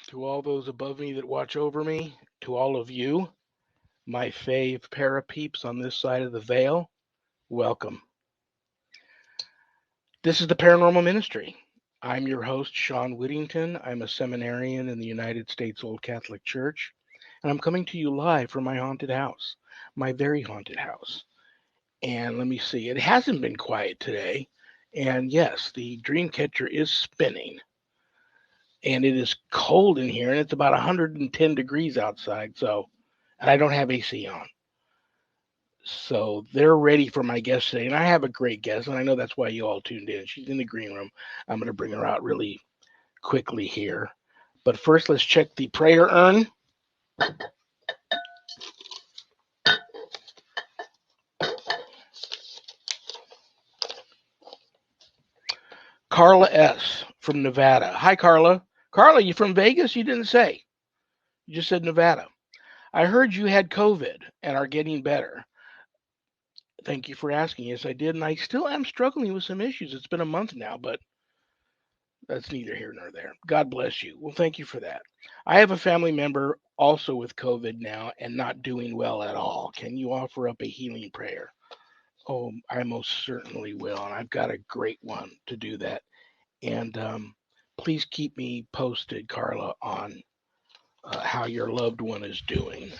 To all those above me that watch over me, to all of you, my fave para peeps on this side of the veil, welcome. This is the Paranormal Ministry. I'm your host, Shawn Whittington. I'm a seminarian in the United States Old Catholic Church, and I'm coming to you live from my haunted house, my very haunted house. And let me see, it hasn't been quiet today. And yes, the dream catcher is spinning. And it is cold in here, and it's about 110 degrees outside. And I don't have AC on. So they're ready for my guest today. And I have a great guest, and I know that's why you all tuned in. She's in the green room. I'm going to bring her out really quickly here. But first, let's check the prayer urn. Carla S. from Nevada. Hi, Carla. Carla, you from Vegas? You didn't say. You just said Nevada. I heard you had COVID and are getting better. Thank you for asking. Yes, I did. And I still am struggling with some issues. It's been a month now, but that's neither here nor there. God bless you. Well, thank you for that. I have a family member also with COVID now and not doing well at all. Can you offer up a healing prayer? Oh, I most certainly will. And I've got a great one to do that. And please keep me posted, Carla, on how your loved one is doing.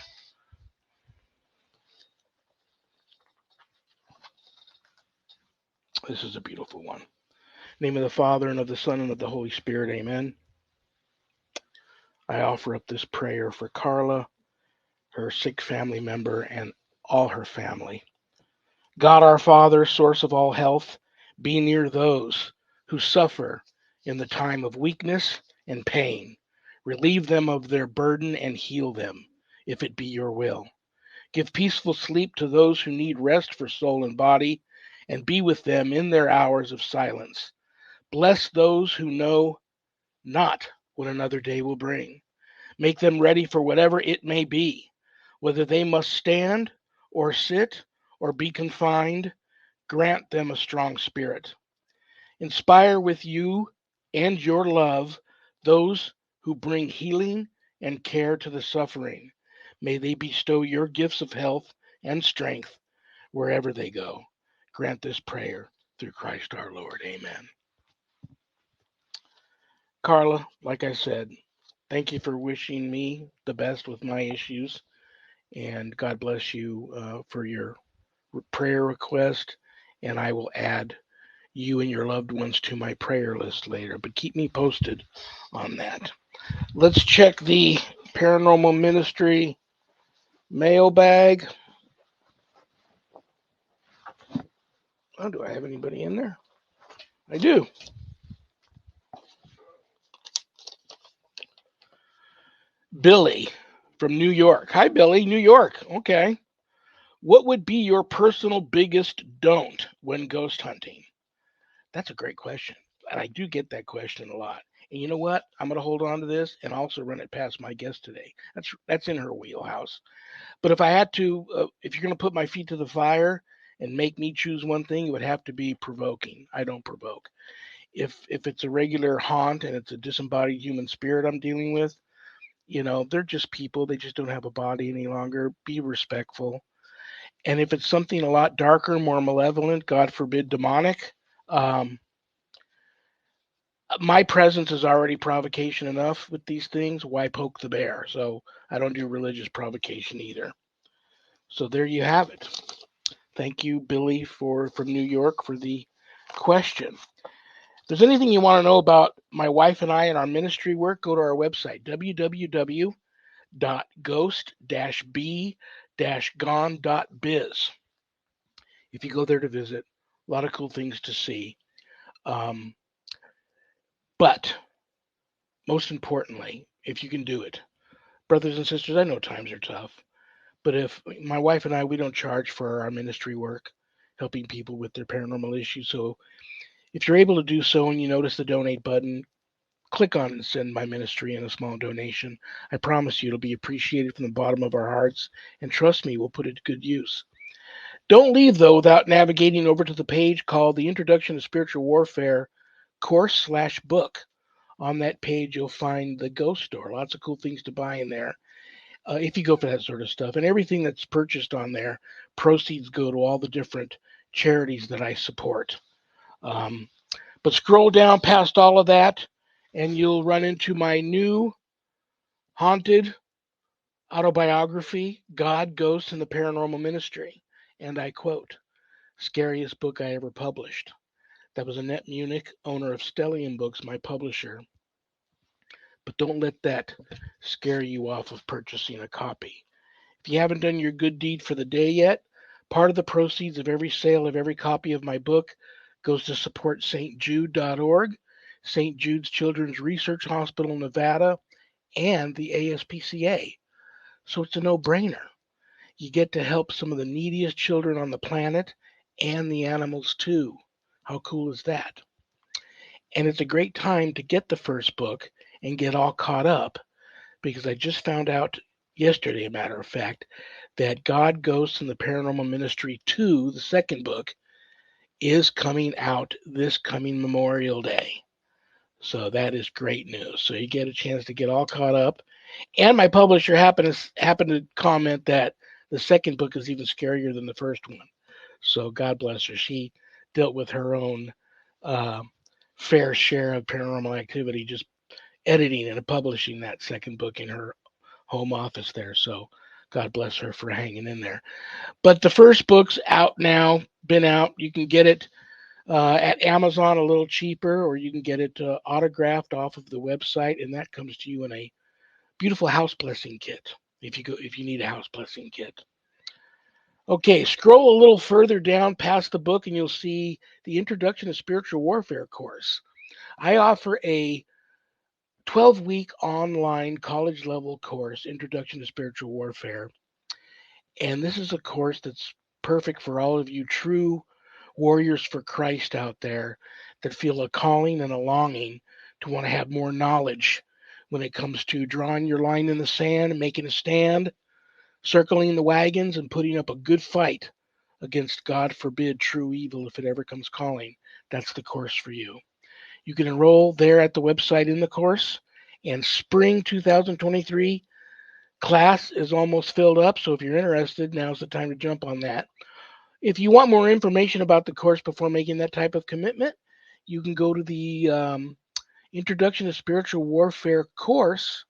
This is a beautiful one. In the name of the Father, and of the Son, and of the Holy Spirit, amen. I offer up this prayer for Carla, her sick family member, and all her family. God our Father, source of all health, be near those who suffer in the time of weakness and pain. Relieve them of their burden and heal them, if it be your will. Give peaceful sleep to those who need rest for soul and body, and be with them in their hours of silence. Bless those who know not what another day will bring. Make them ready for whatever it may be, whether they must stand or sit or be confined. Grant them a strong spirit. Inspire with you and your love those who bring healing and care to the suffering. May they bestow your gifts of health and strength wherever they go. Grant this prayer through Christ our Lord. Amen. Carla, like I said, thank you for wishing me the best with my issues. And God bless you for your prayer request. And I will add you and your loved ones to my prayer list later. But keep me posted on that. Let's check the Paranormal Ministry mailbag. Oh, do I have anybody in there? I do. Billy from New York. Hi, Billy, New York. Okay. What would be your personal biggest don't when ghost hunting? That's a great question. And I do get that question a lot. And you know what? I'm going to hold on to this and also run it past my guest today. That's in her wheelhouse. But if I had to, if you're going to put my feet to the fire and make me choose one thing, it would have to be provoking. I don't provoke. If it's a regular haunt and it's a disembodied human spirit I'm dealing with, they're just people. They just don't have a body any longer. Be respectful. And if it's something a lot darker, more malevolent, God forbid, demonic, um, my presence is already provocation enough with these things. Why poke the bear? So I don't do religious provocation either. So there you have it. Thank you, Billy, from New York for the question. If there's anything you want to know about my wife and I and our ministry work, go to our website, www.ghost-b-gone.biz. If you go there to visit, a lot of cool things to see. But most importantly, if you can do it, brothers and sisters, I know times are tough, but if my wife and I, we don't charge for our ministry work, helping people with their paranormal issues. So if you're able to do so and you notice the donate button, click on it and send my ministry in a small donation. I promise you it'll be appreciated from the bottom of our hearts, and trust me, we'll put it to good use. Don't leave, though, without navigating over to the page called The Introduction to Spiritual Warfare course/book On that page, you'll find the ghost store. Lots of cool things to buy in there if you go for that sort of stuff. And everything that's purchased on there, proceeds go to all the different charities that I support. Um, but scroll down past all of that, and you'll run into my new haunted autobiography, God, Ghosts, and the Paranormal Ministry. And I quote, scariest book I ever published. That was Annette Munich, owner of Stellium Books, my publisher. But don't let that scare you off of purchasing a copy. If you haven't done your good deed for the day yet, part of the proceeds of every sale of every copy of my book goes to support stjude.org, St. Jude's Children's Research Hospital in Nevada, and the ASPCA. So it's a no brainer. You get to help some of the neediest children on the planet and the animals too. How cool is that? And it's a great time to get the first book and get all caught up because I just found out yesterday, a matter of fact, that God, Ghosts, and the Paranormal Ministry 2, the second book, is coming out this coming Memorial Day. So that is great news. So you get a chance to get all caught up. And my publisher happened to comment that the second book is even scarier than the first one. So God bless her. She dealt with her own uh, fair share of paranormal activity, just editing and publishing that second book in her home office there. So God bless her for hanging in there. But the first book's out now, been out. You can get it at Amazon a little cheaper, or you can get it autographed off of the website, and that comes to you in a beautiful house blessing kit. If you need a house blessing kit. Okay, scroll a little further down past the book, and you'll see the Introduction to Spiritual Warfare course. I offer a 12-week online college level course, Introduction to Spiritual Warfare. And this is a course that's perfect for all of you true warriors for Christ out there that feel a calling and a longing to want to have more knowledge when it comes to drawing your line in the sand, making a stand, circling the wagons, and putting up a good fight against, God forbid, true evil if it ever comes calling. That's the course for you. You can enroll there at the website in the course. And spring 2023 class is almost filled up, so if you're interested, now's the time to jump on that. If you want more information about the course before making that type of commitment, you can go to the Introduction to Spiritual Warfare course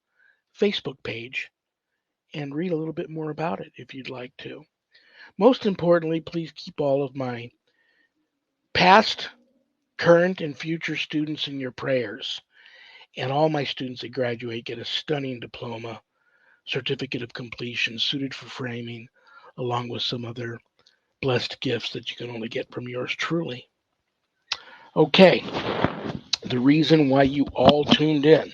Facebook page and read a little bit more about it if you'd like to. Most importantly, please keep all of my past, current, and future students in your prayers. And all my students that graduate get a stunning diploma, certificate of completion suited for framing, along with some other blessed gifts that you can only get from yours truly. Okay, the reason why you all tuned in.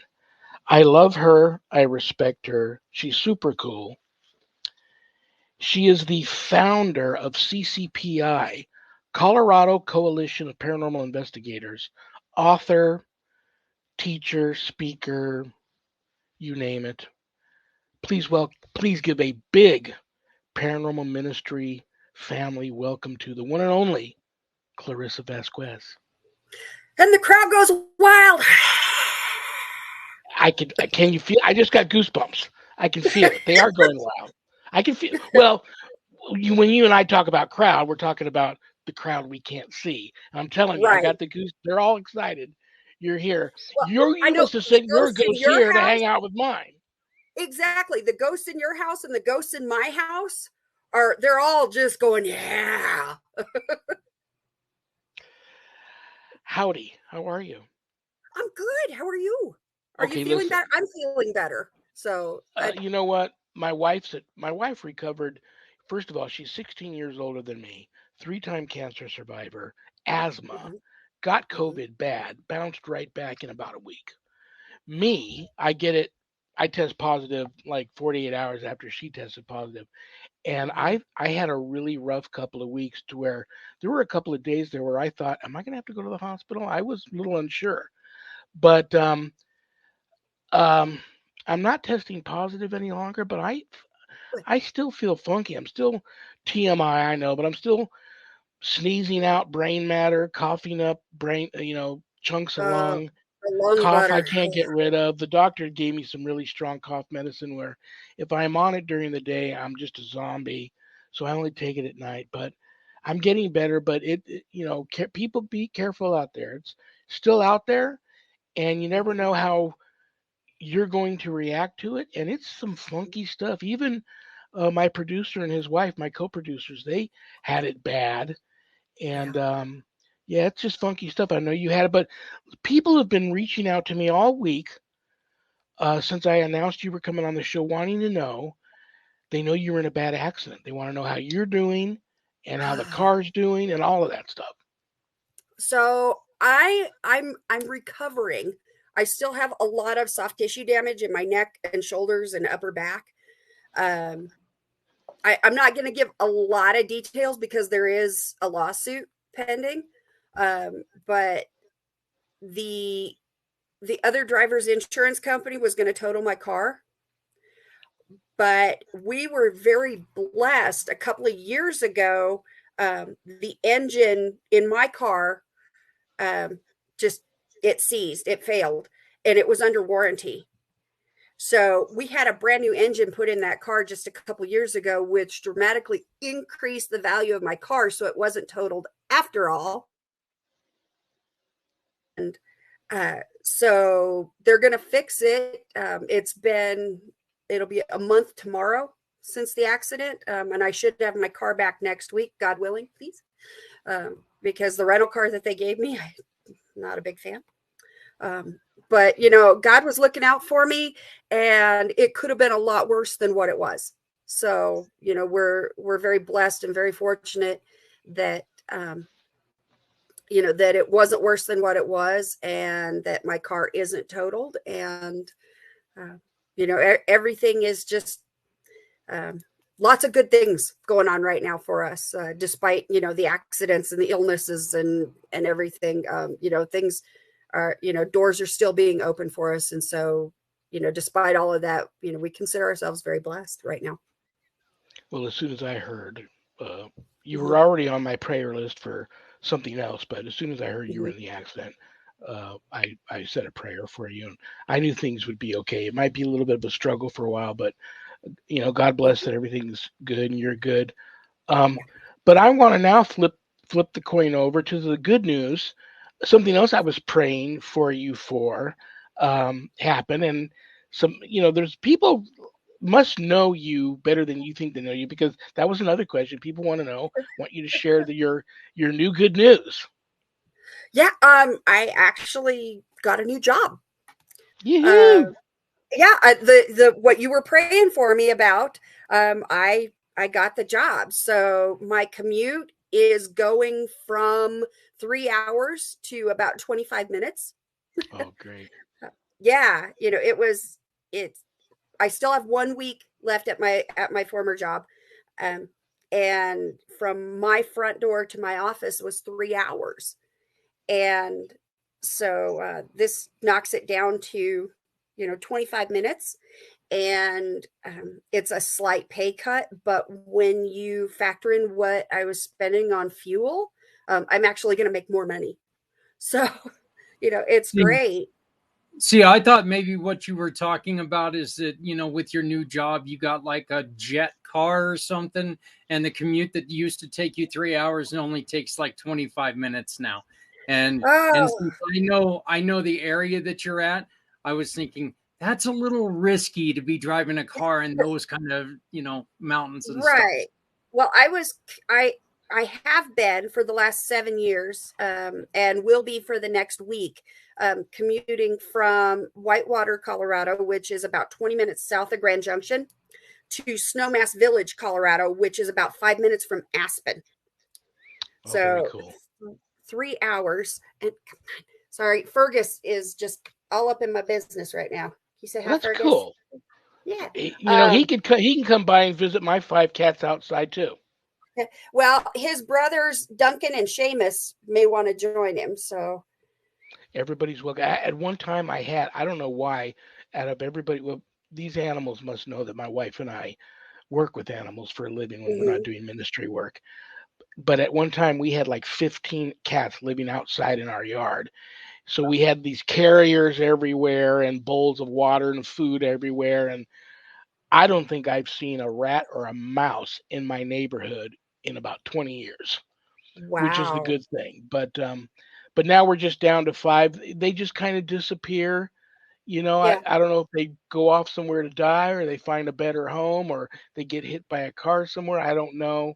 I love her. I respect her. She's super cool. She is the founder of CCPI, Colorado Coalition of Paranormal Investigators, author, teacher, speaker, you name it. Please give a big Paranormal Ministry family welcome to the one and only Clarissa Vasquez. And the crowd goes wild. Can you feel? I just got goosebumps. I can feel it. They are going wild. I can feel. Well, when you and I talk about crowd, we're talking about the crowd we can't see. I'm telling you, I got the goose. They're all excited. You're here. Well, You must have sent your ghost here to hang out with mine. Exactly. The ghosts in your house and the ghosts in my house they're all just going, yeah. Howdy. How are you? I'm good. How are you? Are you feeling better? I'm feeling better. So you know what? My wife recovered. First of all, she's 16 years older than me, 3-time cancer survivor, asthma, got COVID bad, bounced right back in about a week. Me, I get it. I test positive like 48 hours after she tested positive. And I had a really rough couple of weeks to where there were a couple of days there where I thought, am I going to have to go to the hospital? I was a little unsure. But I'm not testing positive any longer, but I still feel funky. I'm still TMI, I know, but I'm still sneezing out brain matter, coughing up brain, chunks of lung. lung Cough I butter. can't get rid of. The doctor gave me some really strong cough medicine where if I'm on it during the day, I'm just a zombie. So I only take it at night. But I'm getting better. But people be careful out there. It's still out there, and you never know how you're going to react to it. And it's some funky stuff. Even my producer and his wife, my co-producers, they had it bad. Yeah. And yeah, it's just funky stuff. I know you had it, but people have been reaching out to me all week since I announced you were coming on the show, wanting to know. They know you were in a bad accident. They want to know how you're doing and how the car's doing and all of that stuff. So I'm recovering. I still have a lot of soft tissue damage in my neck and shoulders and upper back. Um, I'm not going to give a lot of details because there is a lawsuit pending. But the the other driver's insurance company was going to total my car, but we were very blessed a couple of years ago. The engine in my car um, just it seized, it failed, and it was under warranty. So we had a brand new engine put in that car just a couple years ago, which dramatically increased the value of my car, so it wasn't totaled after all. And so they're going to fix it. It'll be a month tomorrow since the accident, and I should have my car back next week, God willing, please, because the rental car that they gave me, I'm not a big fan. But God was looking out for me, and it could have been a lot worse than what it was. So we're very blessed and very fortunate that that it wasn't worse than what it was, and that my car isn't totaled, and everything is just lots of good things going on right now for us, despite the accidents and the illnesses and everything. Things are, doors are still being open for us, and so despite all of that, we consider ourselves very blessed right now. Well, as soon as I heard, you Mm-hmm. were already on my prayer list for something else, but as soon as I heard you were Mm-hmm. in the accident, I said a prayer for you, and I knew things would be okay. It might be a little bit of a struggle for a while, but God bless that everything's good and you're good. Um, Yeah. but I want to now flip the coin over to the good news. Something else I was praying for you for happened, and there's people must know you better than you think they know you, because that was another question people want to know. Want you to share your new good news. Yeah. I actually got a new job. Uh, Yoo-hoo! yeah. The what you were praying for me about, I got the job. So my commute is going from 3 hours to about 25 minutes. Oh, great. Yeah, it's I still have 1 week left at my former job. Um, and from my front door to my office was 3 hours. And so this knocks it down to 25 minutes. And it's a slight pay cut, but when you factor in what I was spending on fuel, I'm actually going to make more money. So it's See, great. I thought maybe what you were talking about is that, with your new job, you got like a jet car or something, and the commute that used to take you 3 hours and only takes like 25 minutes now. And Oh, since I know the area that you're at, I was thinking that's a little risky to be driving a car in those kind of, mountains and stuff. right. Well, I have been for the last 7 years, and will be for the next week, commuting from Whitewater, Colorado, which is about 20 minutes south of Grand Junction, to Snowmass Village, Colorado, which is about 5 minutes from Aspen. Oh, very So cool. 3 hours. And sorry, Fergus is just all up in my business right now. He said, Well, "Hi, that's Fergus." cool. Yeah. He Um, he can come by and visit my 5 cats outside too. well, his brothers Duncan and Seamus may want to join him. So, Everybody's welcome. At one time, I don't know why, out of everybody, well, these animals must know that my wife and I work with animals for a living when we're not mhm. doing ministry work. but at one time we had like 15 cats living outside in our yard. So we had these carriers everywhere and bowls of water and food everywhere. And I don't think I've seen a rat or a mouse in my neighborhood in about 20 years, which is the Wow. good thing. But now we're just down to five. They just kind of disappear. Yeah. I don't know if they go off somewhere to die or they find a better home or they get hit by a car somewhere. I don't know.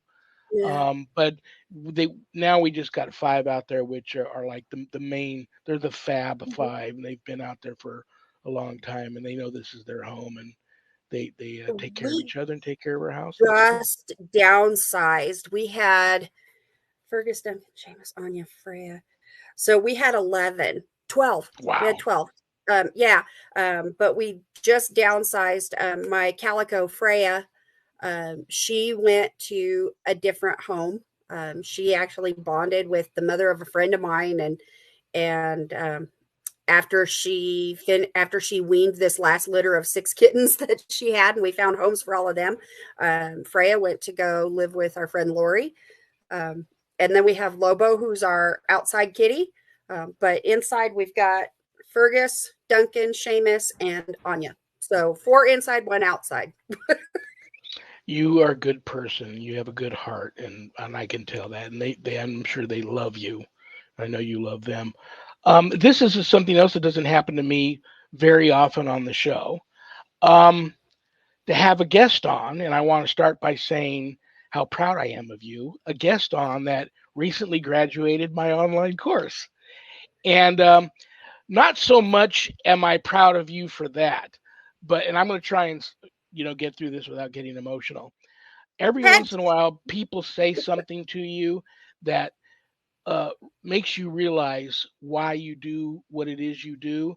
Yeah. But they now we just got five out there, which are like the main. They're the Fab Mhm. Five, and they've been out there for a long time, and they know this is their home, and they take care of We each other and take care of our house, and it's good. just downsized. We had Fergus, Duncan, Seamus, Anya, Freya. So we had 11, 12. We had Wow. 12. Yeah. But we just downsized. My calico Freya, she went to a different home. She actually bonded with the mother of a friend of mine, and after she weaned this last litter of 6 kittens that she had, and we found homes for all of them, Freya went to go live with our friend Lori. Um, and then we have Lobo, who's our outside kitty. But inside we've got Fergus, Duncan, Seamus, and Anya. So 4 inside, 1 outside. You are a good person. You have a good heart, and I can tell that. And they I'm sure they love you. I know you love them. This is something else that doesn't happen to me very often on the show. Um, to have a guest on, and I want to start by saying how proud I am of you, a guest on that recently graduated my online course. And not so much am I proud of you for that, and I'm going to try and get through this without getting emotional. Every once in a while, people say something to you that uh, makes you realize why you do what it is you do.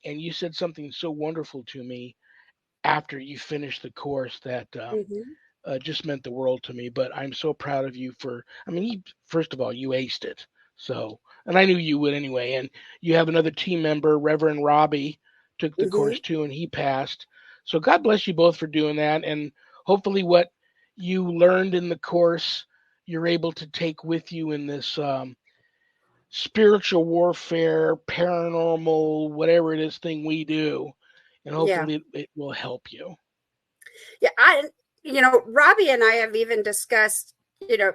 And you said something so wonderful to me after you finished the course that Mm-hmm. just meant the world to me. But I'm so proud of you for, I mean, first of all, you aced it. So, and I knew you would anyway. And you have another team member, Reverend Robbie, took the Mm-hmm. course too, and he passed. So God bless you both for doing that. And hopefully, what you learned in the course, you're able to take with you in this spiritual warfare, paranormal, whatever it is thing we do. And Yeah. hopefully, it will help you. Yeah. Robbie and I have even discussed, you know,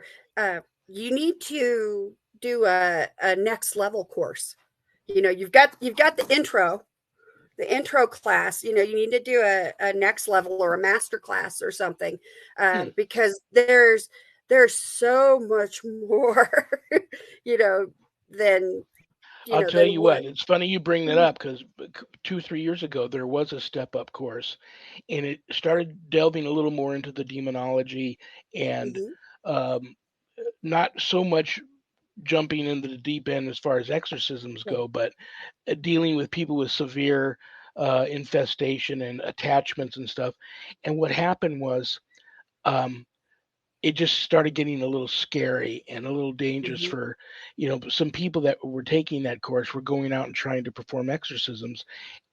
you need to do a next level course. You've got the intro class. You need to do a next level or a master class or something, Hmm. because there's so much more, you know than I'll tell than you what. what, it's funny you bring that up because 2, 3 years ago there was a step up course, and it started delving a little more into the demonology and Mhm. um, not so much jumping into the deep end as far as exorcisms Yeah. go, but dealing with people with severe infestation and attachments and stuff. And what happened was um, it just started getting a little scary and a little dangerous Mhm. for some people that were taking that course were going out and trying to perform exorcisms,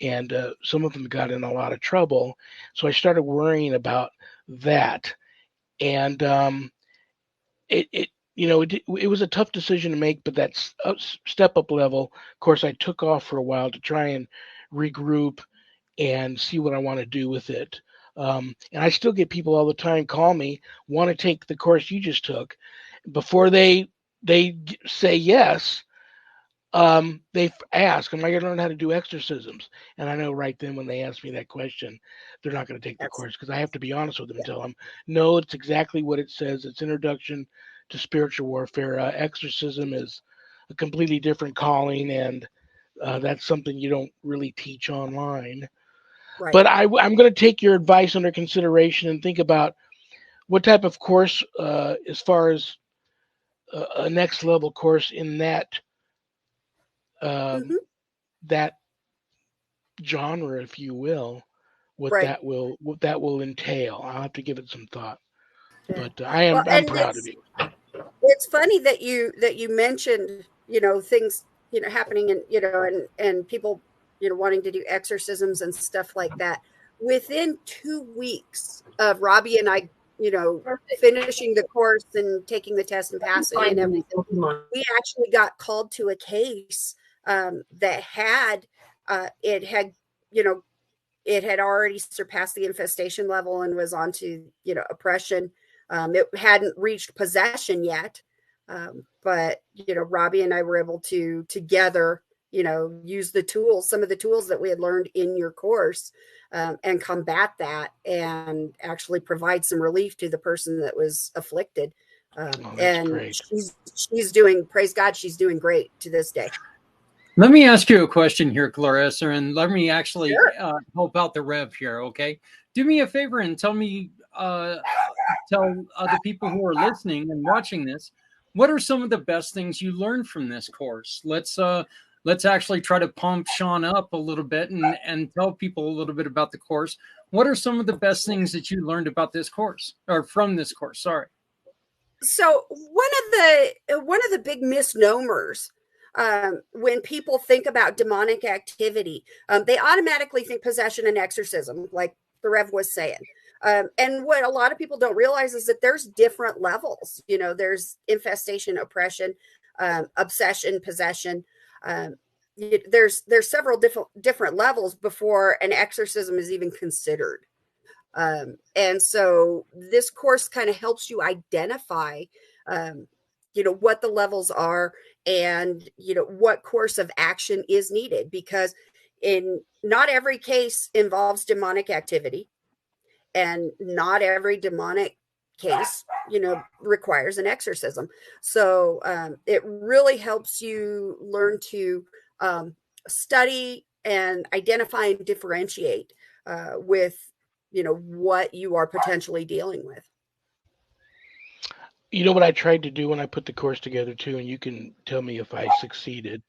and some of them got in a lot of trouble. So I started worrying about that, and it it was a tough decision to make, but that's a step up level. Of course, I took off for a while to try and regroup and see what I want to do with it. And I still get people all the time call me, want to take the course you just took. Before Mhm. they say yes, they ask, "Am I going to learn how to do exorcisms?" And I know right then when they ask me that question, they're not going to take the That's course because I have to be honest with them and Yeah. tell them, "No, it's exactly what it says. It's Introduction to Spiritual Warfare. Exorcism is a completely different calling, and that's something you don't really teach online." Right. But I'm going to take your advice under consideration and think about what type of course, as far as a next level course in um, Hmm. that genre, if you will, Right. what that will entail. I'll have to give it some thought. Yeah. But Well, I'm and proud of you. it's funny that you mentioned, things, happening, and and people, wanting to do exorcisms and stuff like that. Within 2 weeks of Robbie and I finishing the course and taking the test and passing and everything, we actually got called to a case that had it had it had already surpassed the infestation level and was on to oppression. It hadn't reached possession yet, but Robbie and I were able to together use some of the tools that we had learned in your course, and combat that and actually provide some relief to the person that was afflicted. And great. she's doing, praise God, she's doing great to this day. Let me ask you a question here, Clarissa, and let me actually help out the Rev here, okay? Do me a favor and tell other people who are listening and watching this, what are some of the best things you learned from this course? Let's actually try to pump Shawn up a little bit and tell people a little bit about the course. What are some of the best things that you learned about this course, or from this course? Sorry. So one of the big misnomers, when people think about demonic activity, they automatically think possession and exorcism, like the Rev was saying. And what a lot of people don't realize is that there's different levels. There's infestation, oppression, obsession, possession. There's several different levels before an exorcism is even considered. And so this course kind of helps you identify, what the levels are and, what course of action is needed, because not every case involves demonic activity, and not every demonic case, requires an exorcism. So it really helps you learn to study and identify and differentiate with what you are potentially dealing with. What I tried to do when I put the course together too, and you can tell me if I succeeded.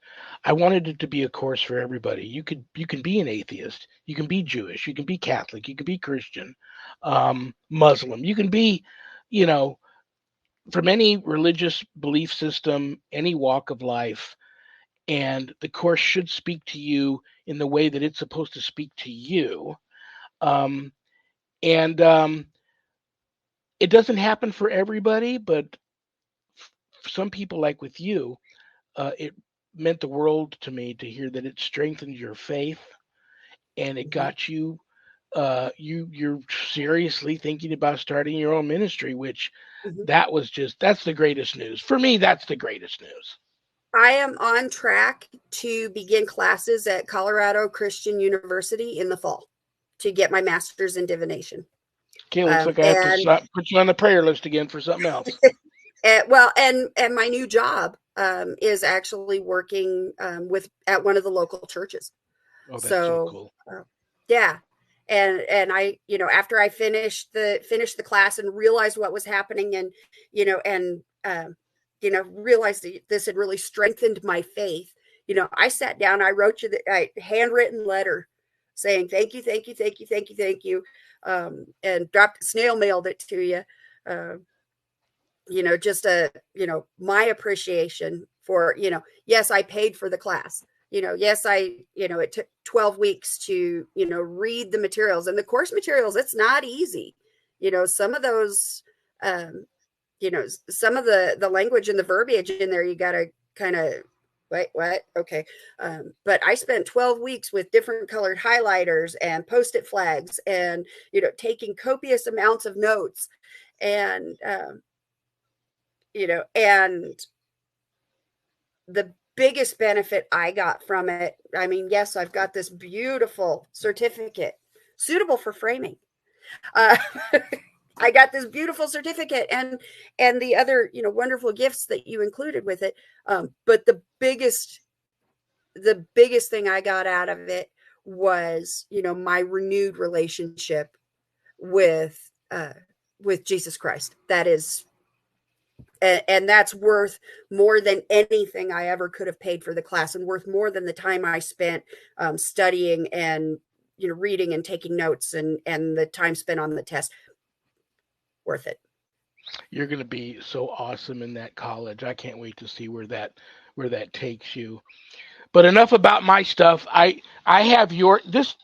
I wanted it to be a course for everybody. You can be an atheist, you can be Jewish, you can be Catholic, you can be Christian, Muslim. You can be, from any religious belief system, any walk of life, and the course should speak to you in the way that it's supposed to speak to you. And it doesn't happen for everybody, but for some people, like with you, it meant the world to me to hear that it strengthened your faith and it got you. You're seriously thinking about starting your own ministry, which that's the greatest news for me. That's the greatest news. I am on track to begin classes at Colorado Christian University in the fall to get my master's in divination. Okay, looks like I have to put you on the prayer list again for something else. And my new job is actually working at one of the local churches. Oh, that's so cool. Yeah. And I, after I finished the class and realized what was happening, and realized that this had really strengthened my faith, I sat down, I wrote you a handwritten letter saying thank you, thank you, thank you, thank you, thank you, and snail mailed it to you. Just my appreciation for, yes, I paid for the class. Yes, it took 12 weeks to, read the materials, and the course materials. It's not easy. Some of those, some of the language and the verbiage in there, you got to kind of, wait, what? Okay. But I spent 12 weeks with different colored highlighters and Post-it flags and, taking copious amounts of notes, and, and the biggest benefit I got from it, I mean, yes, I've got this beautiful certificate suitable for framing. I got this beautiful certificate and the other, wonderful gifts that you included with it. But the biggest thing I got out of it was, my renewed relationship with Jesus Christ. That is, and that's worth more than anything I ever could have paid for the class, and worth more than the time I spent studying and, reading and taking notes, and the time spent on the test. Worth it. You're going to be so awesome in that college. I can't wait to see where that takes you. But enough about my stuff. I have this.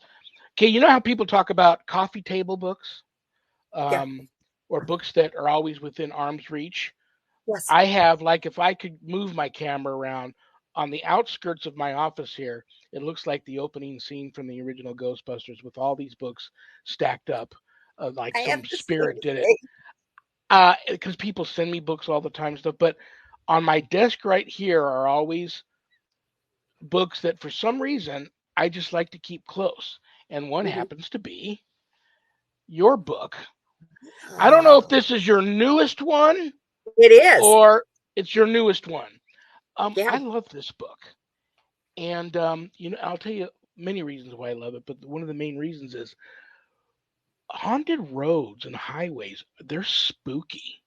Okay, you know how people talk about coffee table books? Yeah. or books that are always within arm's reach. Yes. I have, like, if I could move my camera around on the outskirts of my office here, it looks like the opening scene from the original Ghostbusters with all these books stacked up, like I have some the same spirit did it. thing. Because people send me books all the time, stuff. But on my desk right here are always books that, for some reason, I just like to keep close. And one Mhm. happens to be your book. I don't know if Oh, this is your newest one it is. or it's your newest one. Yeah. I love this book, and I'll tell you many reasons why I love it. But one of the main reasons is haunted roads and highways. They're spooky,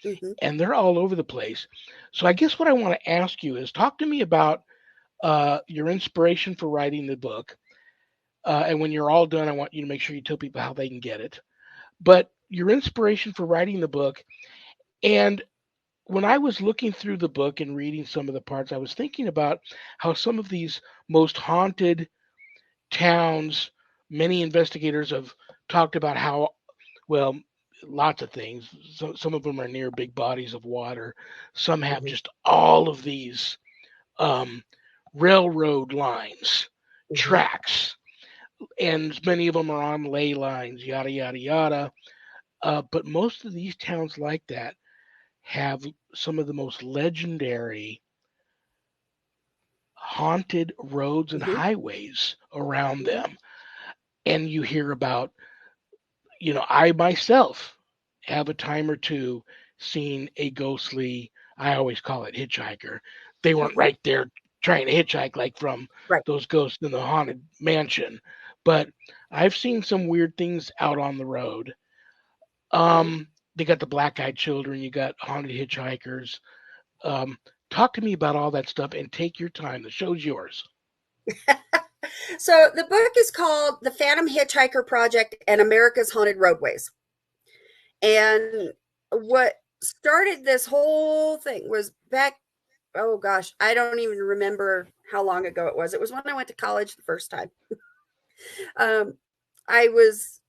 Hmm. and they're all over the place. So I guess what I want to ask you is talk to me about your inspiration for writing the book. And when you're all done, I want you to make sure you tell people how they can get it. But your inspiration for writing the book. And when I was looking through the book and reading some of the parts, I was thinking about how some of these most haunted towns, many investigators have talked about how, well, lots of things. Some of them are near big bodies of water. Some have Hmm. just all of these um, railroad lines, Hmm. tracks, and many of them are on ley lines, yada, yada, yada. But most of these towns like that have some of the most legendary haunted roads and Hmm. highways around Hmm. them. And you hear about, I myself have a time or two seen a ghostly, I always call it hitchhiker. They weren't Hmm. right there trying to hitchhike like from Right. those ghosts in the haunted mansion. But I've seen some weird things out on the road. Hmm. They got the black eyed children, you got haunted hitchhikers. Um, Talk to me about all that stuff and take your time. The show's yours. So the book is called The Phantom Hitchhiker Project and America's Haunted Roadways. And what started this whole thing was back, oh gosh, I don't even remember how long ago it was. It was when I went to college the first time. Um, I was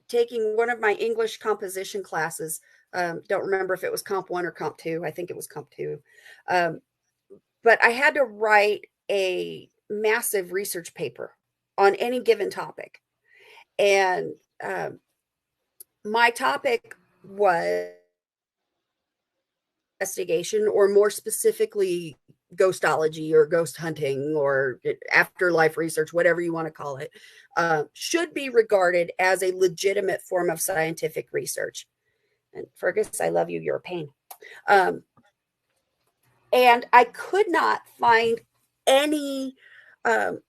taking one of my English composition classes. Don't remember if it was Comp 1 or Comp 2. I think it was Comp 2. Um, but I had to write a massive research paper on any given topic. And my topic was investigation, or more specifically, ghostology or ghost hunting or afterlife research, whatever you want to call it, should be regarded as a legitimate form of scientific research. And Fergus, I love you. You're a pain. Um, and I could not find any um,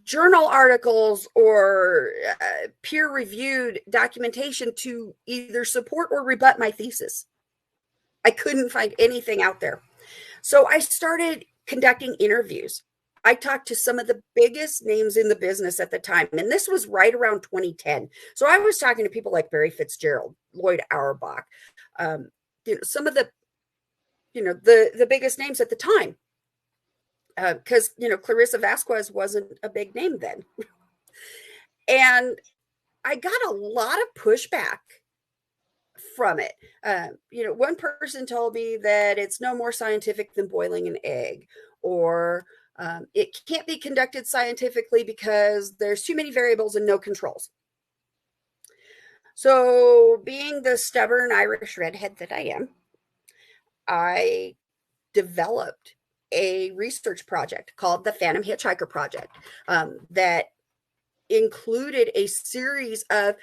journal articles or peer reviewed documentation to either support or rebut my thesis. I couldn't find anything out there. So I started conducting interviews. I talked to some of the biggest names in the business at the time, and this was right around 2010. So I was talking to people like Barry Fitzgerald, Lloyd Auerbach, um, some of the biggest names at the time, because Clarissa Vasquez wasn't a big name then, and I got a lot of pushback from it. One person told me that it's no more scientific than boiling an egg, or it can't be conducted scientifically because there's too many variables and no controls. So, being the stubborn Irish redhead that I am, I developed a research project called the Phantom Hitchhiker Project, that included a series of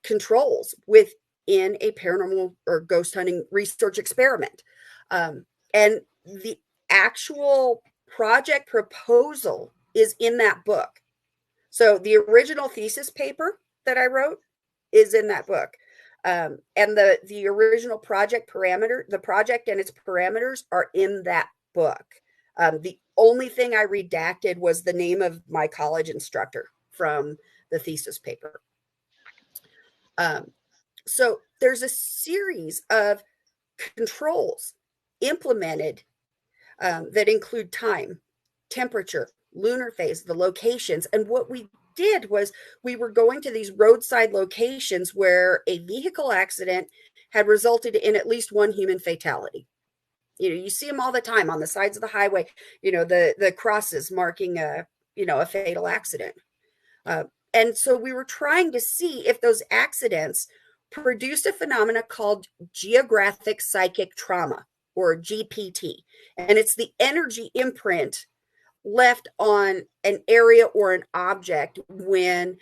controls within a paranormal or ghost hunting research experiment. And the actual project proposal is in that book. So the original thesis paper that I wrote is in that book. And the original project parameter, the project and its parameters are in that book. The only thing I redacted was the name of my college instructor from the thesis paper. Um, so there's a series of controls implemented that include time, temperature, lunar phase, the locations, and what we did was we were going to these roadside locations where a vehicle accident had resulted in at least one human fatality. You see them all the time on the sides of the highway, the crosses marking a fatal accident. And so we were trying to see if those accidents produced a phenomena called geographic psychic trauma, or GPT. And it's the energy imprint left on an area or an object when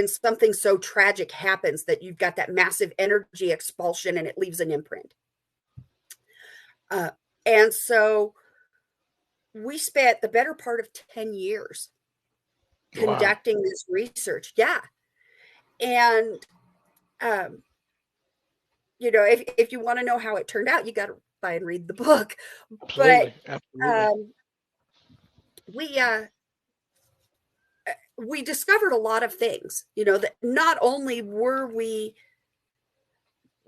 something so tragic happens that you've got that massive energy expulsion and it leaves an imprint. And so we spent the better part of 10 years conducting this research. Yeah. And, if you want to know how it turned out, you got to buy and read the book. Absolutely. But Absolutely. we discovered a lot of things, that not only were we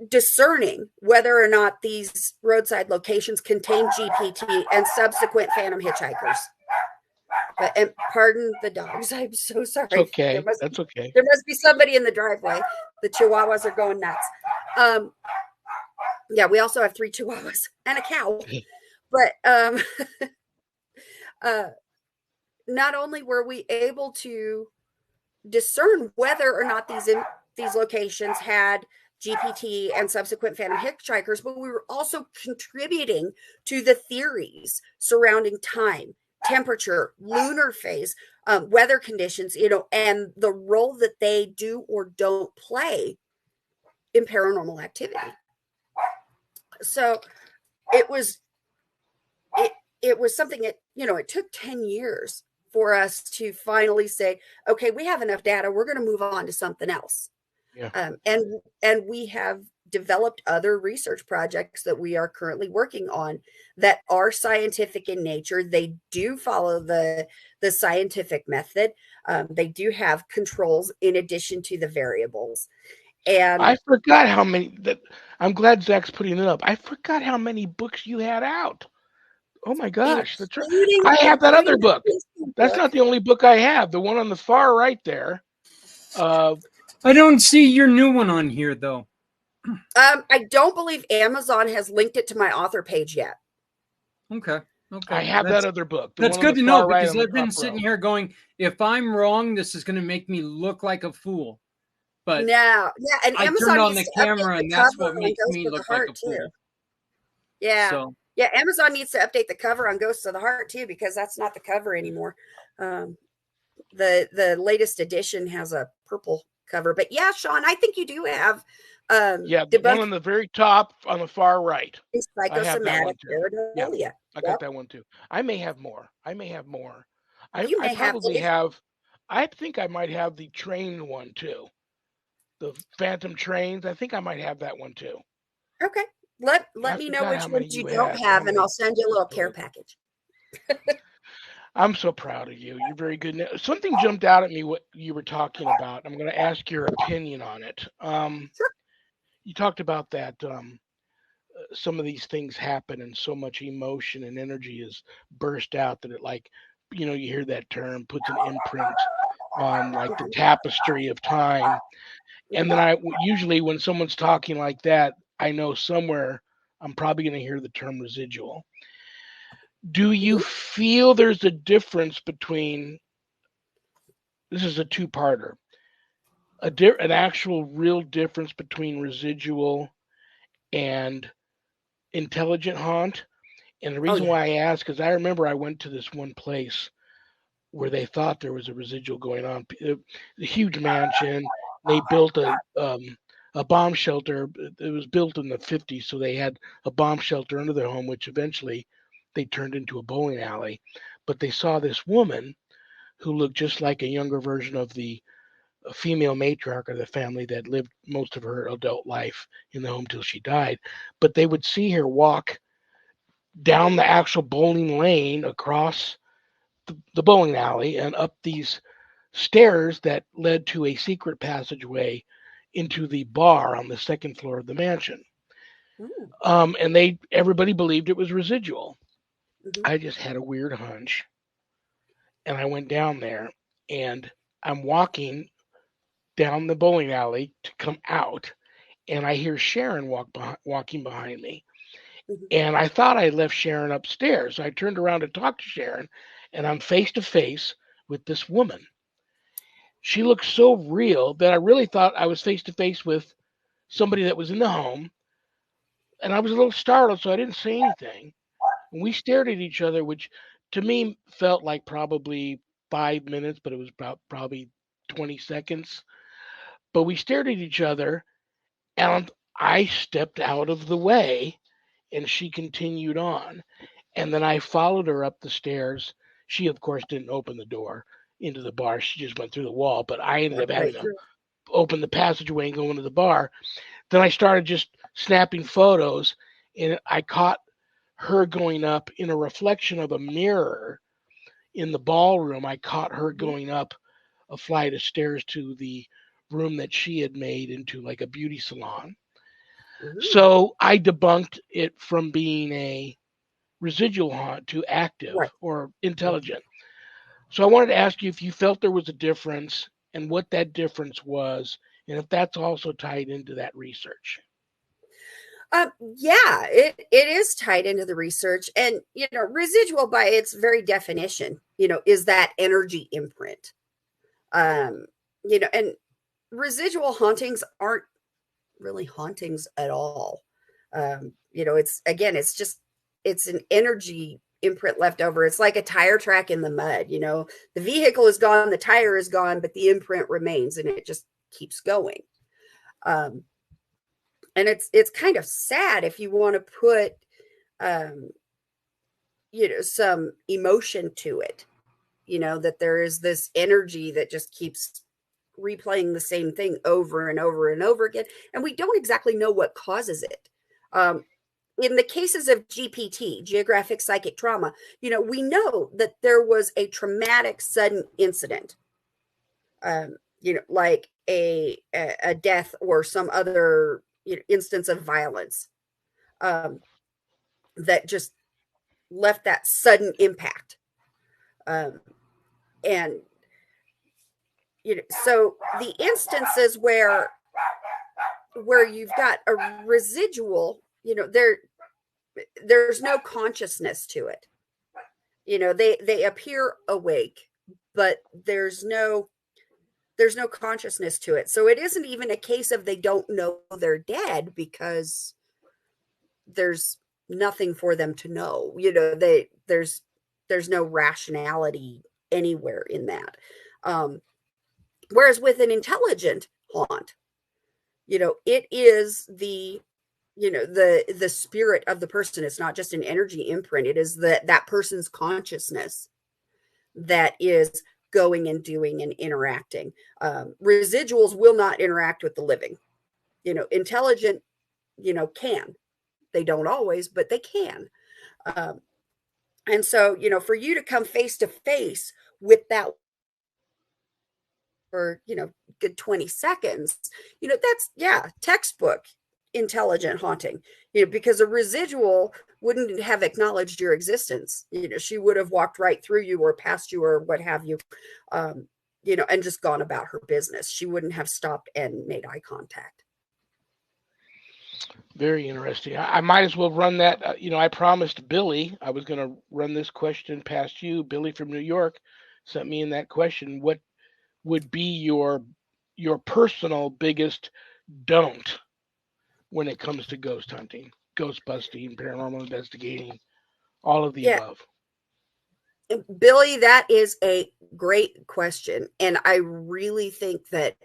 discerning whether or not these roadside locations contain GPT and subsequent phantom hitchhikers. And pardon the dogs. I'm so sorry. It's okay. That's okay. There must be somebody in the driveway. The Chihuahuas are going nuts. Yeah, we also have 3 Chihuahuas and a cow. But not only were we able to discern whether or not these locations had GPT and subsequent phantom hitchhikers, but we were also contributing to the theories surrounding time, temperature, lunar phase, weather conditions, and the role that they do or don't play in paranormal activity. So it was something that, it took 10 years for us to finally say, okay, we have enough data. We're going to move on to something else. Yeah. And we have developed other research projects that we are currently working on that are scientific in nature. They do follow the scientific method. They do have controls in addition to the variables. And I forgot how many I'm glad Zach's putting it up. I forgot how many books you had out. Oh my gosh. That's right. I have that other book. That's not the only book I have. The one on the far right there. I don't see your new one on here though. I don't believe Amazon has linked it to my author page yet. Okay. I have that other book. That's good to know, because I've been sitting here going, if I'm wrong, this is going to make me look like a fool. But no, yeah, and I Amazon turned on the camera, and that's what makes me look like a fool. Yeah, so. Yeah, Amazon needs to update the cover on Ghosts of the Heart too, because that's not the cover anymore. The latest edition has a purple cover, but yeah, Shawn, I think you do have. The one on the very top on the far right. Psychosomatic pareidolia. Yeah, I got that one too. I may have more. I probably have. I think I might have the train one too. The Phantom Trains. I think I might have that one too. Okay. Let me know which ones you don't have, and I'll send you a little care package. I'm so proud of you. You're very good. Something jumped out at me what you were talking about. I'm going to ask your opinion on it. Sure. You talked about that some of these things happen and so much emotion and energy is burst out that it you hear that term, puts an imprint on the tapestry of time. And then usually when someone's talking like that, I know somewhere I'm probably going to hear the term residual. Do you feel there's a difference between, this is a two-parter, an actual real difference between residual and intelligent haunt? And the reason why I ask is I remember I went to this one place where they thought there was a residual going on, a huge mansion. They built a bomb shelter. It was built in the 50s, so they had a bomb shelter under their home, which eventually they turned into a bowling alley. But they saw this woman who looked just like a younger version of the female matriarch of the family that lived most of her adult life in the home till she died. But they would see her walk down the actual bowling lane across the bowling alley and up these stairs that led to a secret passageway into the bar on the second floor of the mansion. And everybody believed it was residual. I just had a weird hunch, and I went down there, and I'm walking down the bowling alley to come out, and I hear Sharon walking behind me. Mhm. And I thought I left Sharon upstairs. So I turned around to talk to Sharon, and I'm face to face with this woman. She looked so real that I really thought I was face to face with somebody that was in the home. And I was a little startled, so I didn't say anything. And we stared at each other, which to me felt like probably 5 minutes, but it was about probably 20 seconds. But we stared at each other, and I stepped out of the way, and she continued on. And then I followed her up the stairs. She, of course, didn't open the door into the bar. She just went through the wall. But I ended up Walked having right to through. open the passageway and go into the bar. Then I started just snapping photos, and I caught her going up in a reflection of a mirror in the ballroom. I caught her Mhm. going up a flight of stairs to the room that she had made into like a beauty salon. Mhm. So I debunked it from being a residual haunt to active Right. or Mhm. intelligent. So I wanted to ask you if you felt there was a difference and what that difference was, and if that's also tied into that research. Yeah, it is tied into the research, and residual by its very definition, is that energy imprint. Um, and residual hauntings aren't really hauntings at all. It's again, it's an energy imprint left over. It's like a tire track in the mud. The vehicle is gone, the tire is gone, but the imprint remains, and it just keeps going. Um, and it's kind of sad if you want to put um, some emotion to it. That there is this energy that just keeps replaying the same thing over and over and over again, and we don't exactly know what causes it. Um, in the cases of GPT, geographic psychic trauma, we know that there was a traumatic sudden incident, like a death or some other instance of violence, um, that just left that sudden impact. Um, and so the instances where you've got a residual, there's no consciousness to it. They appear awake, but there's no consciousness to it. So it isn't even a case of they don't know they're dead, because there's nothing for them to know. There's no rationality anywhere in that. Whereas with an intelligent haunt, it is the spirit of the person. It's not just an energy imprint. It is that person's consciousness that is going and doing and interacting. Residuals will not interact with the living. Intelligent, can. They don't always, but they can. Um, and so, for you to come face to face with that for, good 20 seconds, that's, yeah, textbook intelligent haunting, because a residual wouldn't have acknowledged your existence. She would have walked right through you or past you or what have you, and just gone about her business. She wouldn't have stopped and made eye contact. Very interesting. I might as well run that. I promised Billy I was going to run this question past you. Billy from New York sent me in that question. What would be your personal biggest don't when it comes to ghost hunting, ghost busting, paranormal investigating, all of the Yeah, above? Billy, that is a great question. And I really think that,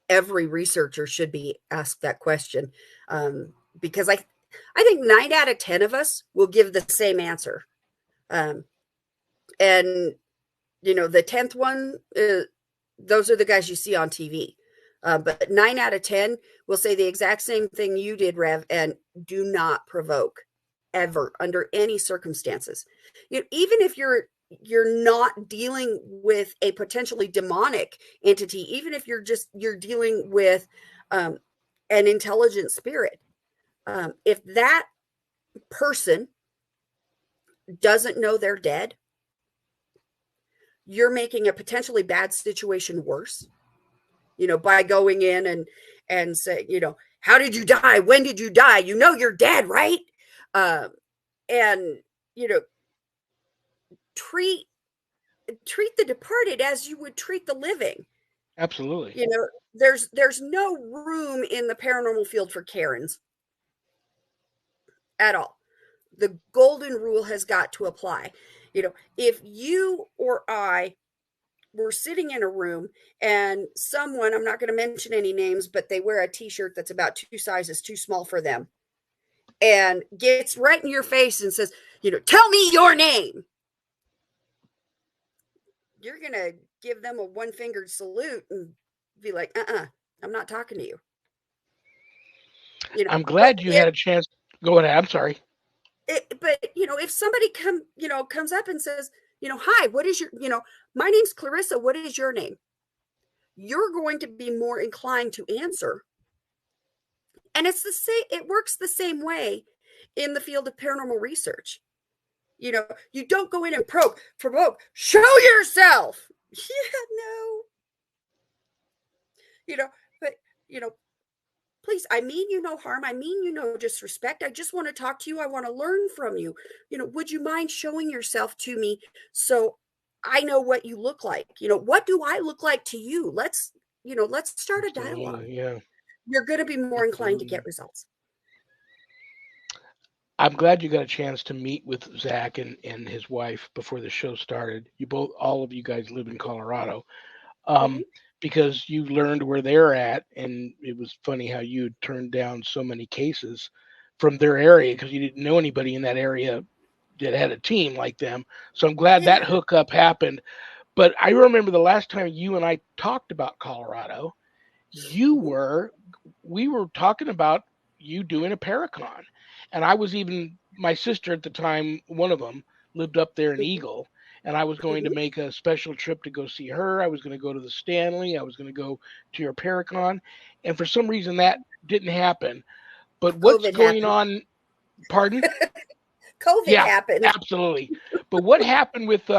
every researcher should be asked that question. Because I think 9 out of 10 of us will give the same answer. Um, and, the 10th one, those are the guys you see on TV. But 9 out of 10 will say the exact same thing you did, Rev, and do not provoke ever under any circumstances. Even if you're not dealing with a potentially demonic entity, even if you're dealing with um, an intelligent spirit, if that person doesn't know they're dead, you're making a potentially bad situation worse, by going in and say, how did you die? When did you die? You're dead, right? And, treat the departed as you would treat the living. Absolutely. There's no room in the paranormal field for Karens at all. The golden rule has got to apply. If you or I were sitting in a room and someone, I'm not going to mention any names, but they wear a t-shirt that's about 2 sizes too small for them, and gets right in your face and says, tell me your name. You're going to give them a one-fingered salute and be like, I'm not talking to you. I'm glad you had a chance. Go ahead. I'm sorry. But if somebody comes up and says, hi, what is your, my name's Clarissa, what is your name? You're going to be more inclined to answer. And it's the same, it works the same way in the field of paranormal research. You don't go in and provoke, show yourself. Yeah, no. But please, I mean you no harm. I mean you no disrespect. I just want to talk to you. I want to learn from you. Would you mind showing yourself to me so I know what you look like? What do I look like to you? Let's start a dialogue. Yeah. You're going to be more inclined to get results. I'm glad you got a chance to meet with Zach and his wife before the show started. All of you guys live in Colorado. Because you learned where they're at, and it was funny how you turned down so many cases from their area because you didn't know anybody in that area that had a team like them. So I'm glad that hookup happened. But I remember the last time you and I talked about Colorado, we were talking about you doing a Paracon, and my sister at the time, one of them lived up there in Eagle. And I was going to make a special trip to go see her. I was going to go to the Stanley. I was going to go to your Paracon. And for some reason that didn't happen. But what's COVID going happened. on? Pardon? COVID happened. Absolutely. But what happened with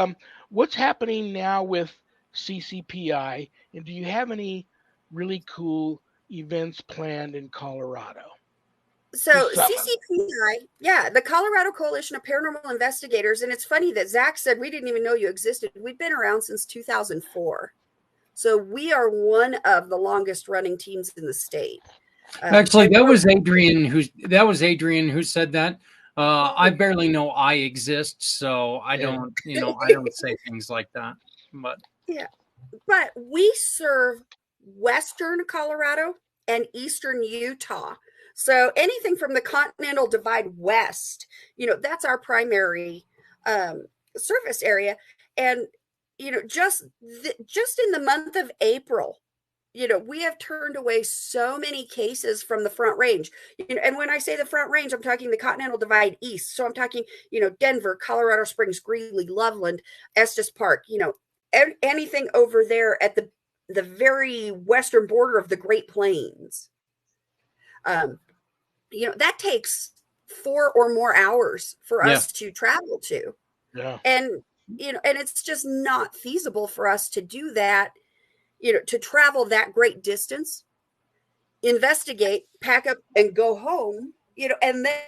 what's happening now with CCPI? And do you have any really cool events planned in Colorado? So CCPI, the Colorado Coalition of Paranormal Investigators, and it's funny that Zach said we didn't even know you existed. We've been around since 2004, so we are one of the longest running teams in the state. Actually, that was Adrian who said that. I barely know I exist, so I don't, I don't say things like that. But we serve Western Colorado and Eastern Utah. So anything from the Continental Divide West, that's our primary service area. And, just in the month of April, we have turned away so many cases from the Front Range. And when I say the Front Range, I'm talking the Continental Divide East. So I'm talking, Denver, Colorado Springs, Greeley, Loveland, Estes Park, anything over there at the very western border of the Great Plains. That takes 4 or more hours for us to travel to. Yeah. And, and it's just not feasible for us to do that, to travel that great distance, investigate, pack up and go home, and then,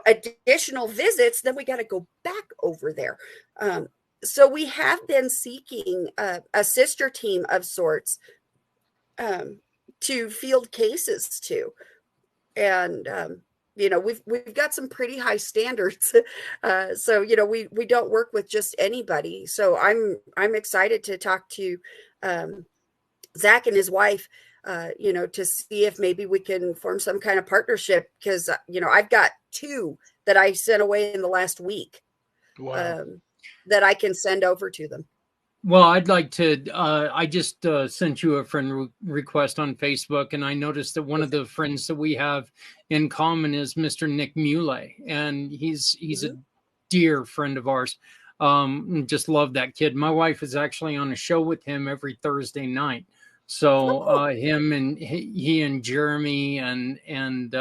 additional visits, then we got to go back over there. So we have been seeking a sister team of sorts, to field cases to, and we've got some pretty high standards. So we don't work with just anybody. So I'm excited to talk to Zach and his wife, to see if maybe we can form some kind of partnership, because I've got 2 that I sent away in the last week. Wow. That I can send over to them. Well, I'd like to, I just sent you a friend request on Facebook, and I noticed that one of the friends that we have in common is Mr. Nick Muley, and he's a dear friend of ours. Just love that kid. My wife is actually on a show with him every Thursday night. So him and he and Jeremy and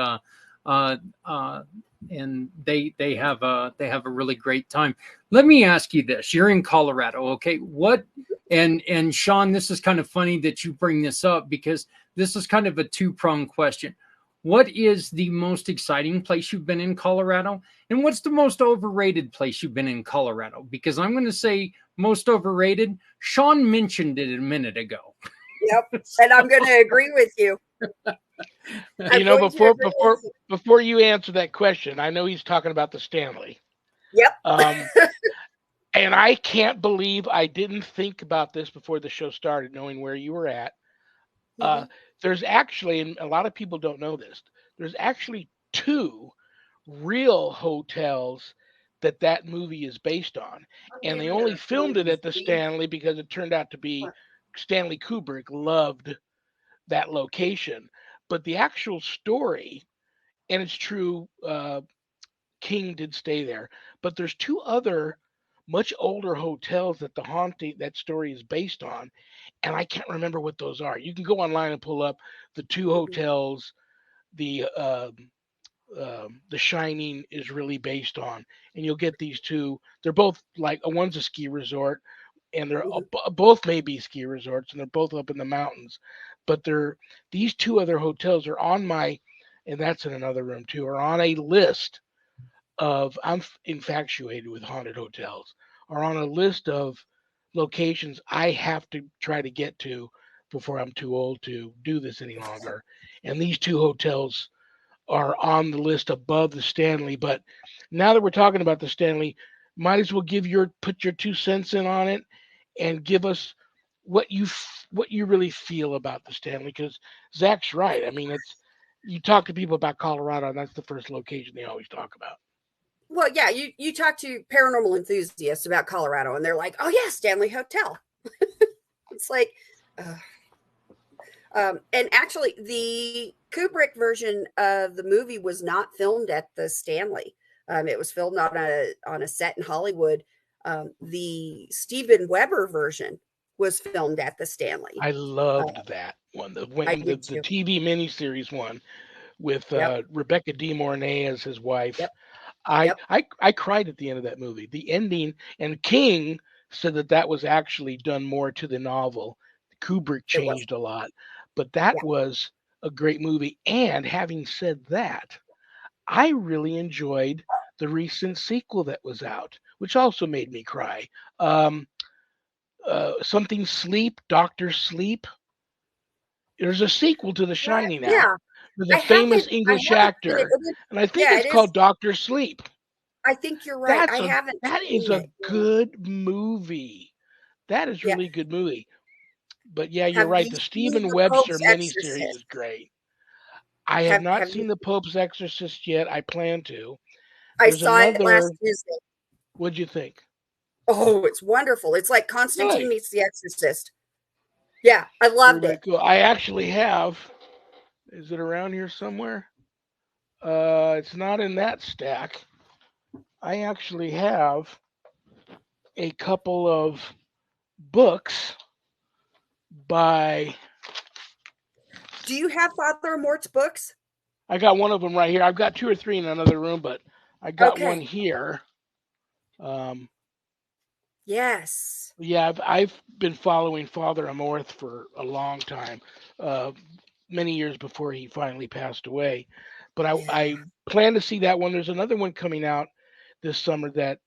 and they have a really great time. Let me ask you this: you're in Colorado, okay? What and Shawn, this is kind of funny that you bring this up because this is kind of a two-pronged question. What is the most exciting place you've been in Colorado? And what's the most overrated place you've been in Colorado? Because I'm going to say most overrated. Shawn mentioned it a minute ago. Yep. And I'm going to agree with you. You know, before you answer that question, I know he's talking about the Stanley. Yep. And I can't believe I didn't think about this before the show started, knowing where you were at. There's actually, and a lot of people don't know this, there's actually two real hotels that movie is based on. And they only filmed it at the Stanley because it turned out to be Stanley Kubrick loved that location. But the actual story, and it's true, King did stay there, but there's two other much older hotels that the haunting that story is based on, and I can't remember what those are. You can go online and pull up the two hotels the the Shining is really based on, and you'll get these two. They're both like one's a ski resort, and they're both may be ski resorts, and they're both up in the mountains. But they're these two other hotels are on my, and that's in another room too, are on a list of I'm infatuated with haunted hotels, are on a list of locations I have to try to get to before I'm too old to do this any longer. And these two hotels are on the list above the Stanley. But now that we're talking about the Stanley, might as well put your 2 cents in on it and give us what you really feel about the Stanley, because Zach's right. I mean, it's you talk to people about Colorado, and that's the first location they always talk about. Well, yeah, you talk to paranormal enthusiasts about Colorado, and they're like, "Oh yeah, Stanley Hotel." It's like, and actually, the Kubrick version of the movie was not filmed at the Stanley. It was filmed on a set in Hollywood. The Steven Weber version was filmed at the Stanley. I loved that one, I the did too. TV miniseries one with Yep. Rebecca De Mornay as his wife. Yep. Yep. I cried at the end of that movie. The ending, and King said that was actually done more to the novel. Kubrick It was. changed a lot, but that Yeah. was a great movie. And having said that, I really enjoyed the recent sequel that was out, which also made me cry. Um, Something Sleep, Doctor Sleep. There's a sequel to The Shining out Yeah. with I a famous haven't. I English haven't seen it. actor, and I think Yeah, it's it is. called Doctor Sleep. I think you're right. I haven't That is seen a it. good movie. That is Yeah. really good movie. But yeah, you're Have right. you The seen Stephen The Webster Pope's miniseries is Exorcist? great. I have not Have you? seen The Pope's Exorcist yet. I plan to. I There's saw it last another. Tuesday. What'd you think? Oh, it's wonderful. It's like Constantine Really? meets The Exorcist. Yeah, I loved Really it. cool. I actually have. Is it around here somewhere? It's not in that stack. I actually have a couple of books by. Do you have Father Mort's books? I got one of them right here. I've got two or three in another room, but I got one Okay. here. Um, Yes. yeah, I've been following Father Amorth for a long time, uh, many years before he finally passed away. But Yeah. I plan to see that one. There's another one coming out this summer that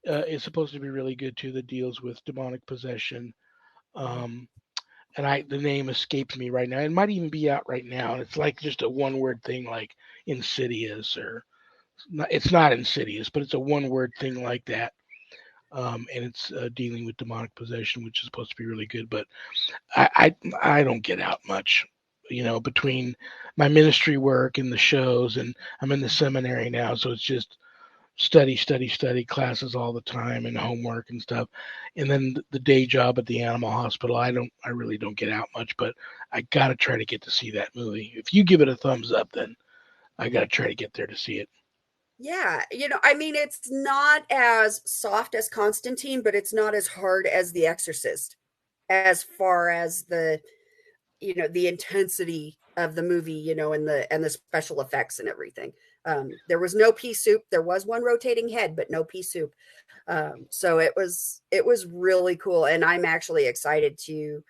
is supposed to be really good too. That deals with demonic possession. Um, and the name escapes me right now. It might even be out right now. And it's like just a one word thing, like Insidious, or it's not Insidious, but it's a one word thing like that. And it's dealing with demonic possession, which is supposed to be really good. But I don't get out much, between my ministry work and the shows, and I'm in the seminary now, so it's just study classes all the time and homework and stuff. And then the day job at the animal hospital, I really don't get out much, but I got to try to get to see that movie. If you give it a thumbs up, then I got to try to get there to see it. Yeah. I mean, it's not as soft as Constantine, but it's not as hard as The Exorcist as far as the intensity of the movie, and the special effects and everything. There was no pea soup. There was one rotating head, but no pea soup. So it was really cool, and I'm actually excited to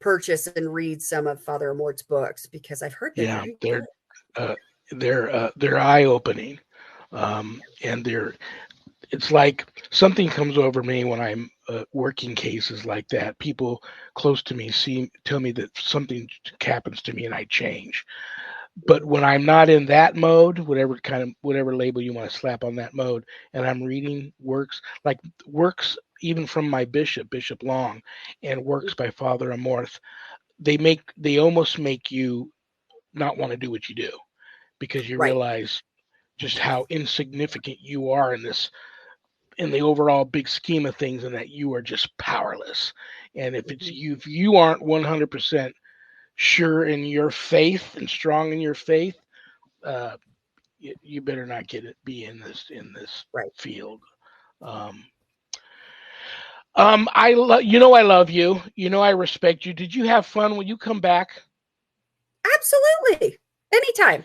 purchase and read some of Father Amort's books because I've heard they're Yeah, very good. uh, they're eye opening, and it's like something comes over me when I'm working cases like that. People close to me tell me that something happens to me and I change. But when I'm not in that mode, whatever label you want to slap on that mode, and I'm reading works even from my Bishop Long, and works by Father Amorth, they almost make you not want to do what you do because you Right. realize just how insignificant you are in the overall big scheme of things, and that you are just powerless. And if you aren't 100% sure in your faith and strong in your faith, uh, you better not be in this Right. field. Um, I love you. I respect you. Did you have fun when you come back? Absolutely. Anytime.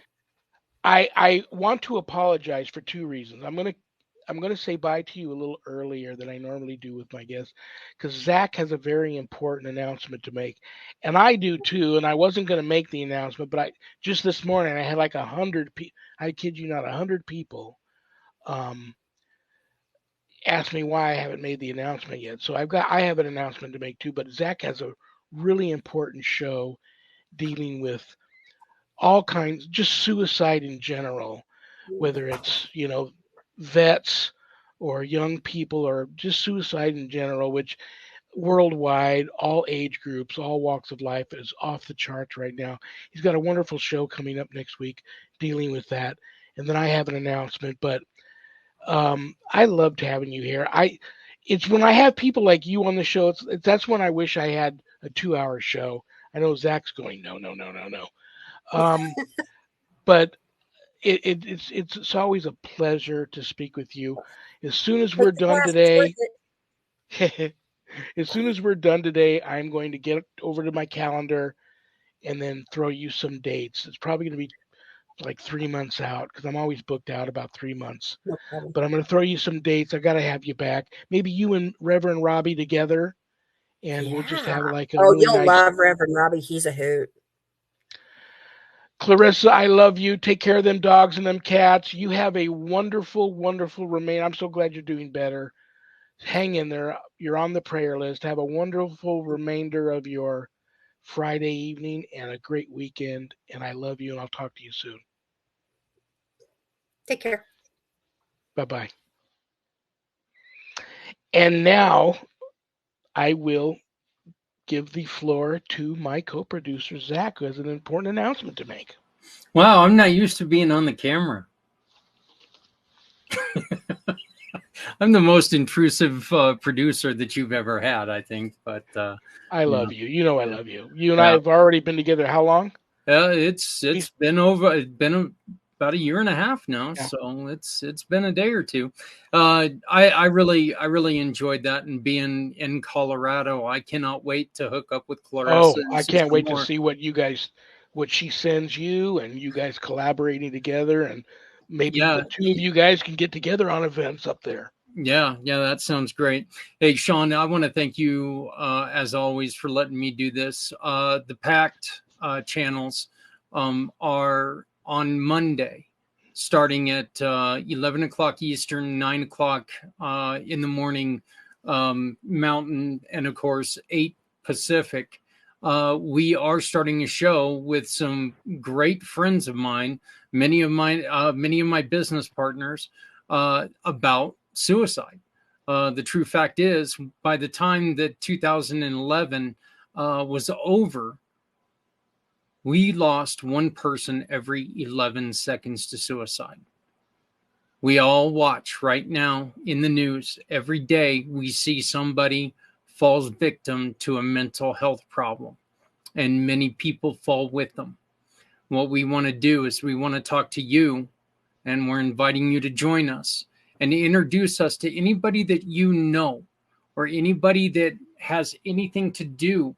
I want to apologize for two reasons. I'm gonna say bye to you a little earlier than I normally do with my guests, because Zach has a very important announcement to make, and I do too. And I wasn't gonna make the announcement, but I just this morning I had like 100 people. I kid you not, 100 people um, asked me why I haven't made the announcement yet. So I have an announcement to make too. But Zach has a really important show dealing with all kinds, just suicide in general, whether it's vets or young people or just suicide in general, which worldwide, all age groups, all walks of life, is off the charts right now. He's got a wonderful show coming up next week dealing with that. And then I have an announcement, but I loved having you here. It's when I have people like you on the show, that's when I wish I had a 2-hour show. I know Zach's going, no, no, no, no, no. But it's always a pleasure to speak with you. As soon as we're done today, as soon as we're done today, I'm going to get over to my calendar and then throw you some dates. It's probably going to be like 3 months out because I'm always booked out about 3 months. No problem. But I'm going to throw you some dates. I got to have you back. Maybe you and Reverend Robbie together, and we'll just have like a Oh, really you'll nice. love Reverend Robbie. He's a hoot. Clarissa, I love you. Take care of them dogs and them cats. You have a wonderful, wonderful remain. I'm so glad you're doing better. Hang in there. You're on the prayer list. Have a wonderful remainder of your Friday evening and a great weekend. And I love you, and I'll talk to you soon. Take care. Bye bye. And now I will give the floor to my co producer, Zach, who has an important announcement to make. Wow, I'm not used to being on the camera. I'm the most intrusive producer that you've ever had, I think. But I love you. You know I love you. You and I have already been together how long? It's been about a year and a half now, so it's been a day or two. I really enjoyed that, and being in Colorado, I cannot wait to hook up with Clarissa. Oh, I can't wait to see what she sends you, and you guys collaborating together, and maybe the two of you guys can get together on events up there. Yeah, that sounds great. Hey, Shawn, I want to thank you as always for letting me do this. The Pact channels are on Monday, starting at 11 o'clock Eastern, 9 o'clock in the morning Mountain, and of course 8 Pacific. We are starting a show with some great friends of mine, many of my business partners, about suicide. The true fact is, by the time that 2011 was over, we lost one person every 11 seconds to suicide. We all watch right now in the news. Every day we see somebody falls victim to a mental health problem, and many people fall with them. What we want to do is we want to talk to you, and we're inviting you to join us and introduce us to anybody that you know or anybody that has anything to do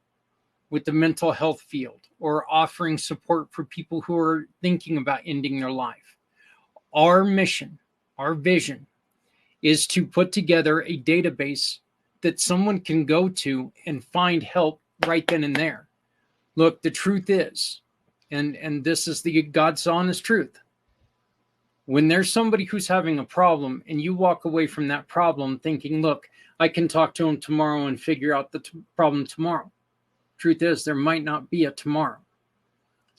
with the mental health field or offering support for people who are thinking about ending their life. Our mission, our vision is to put together a database that someone can go to and find help right then and there. Look, the truth is, and this is the God's honest truth, when there's somebody who's having a problem and you walk away from that problem thinking, look, I can talk to them tomorrow and figure out the problem tomorrow. Truth is, there might not be a tomorrow.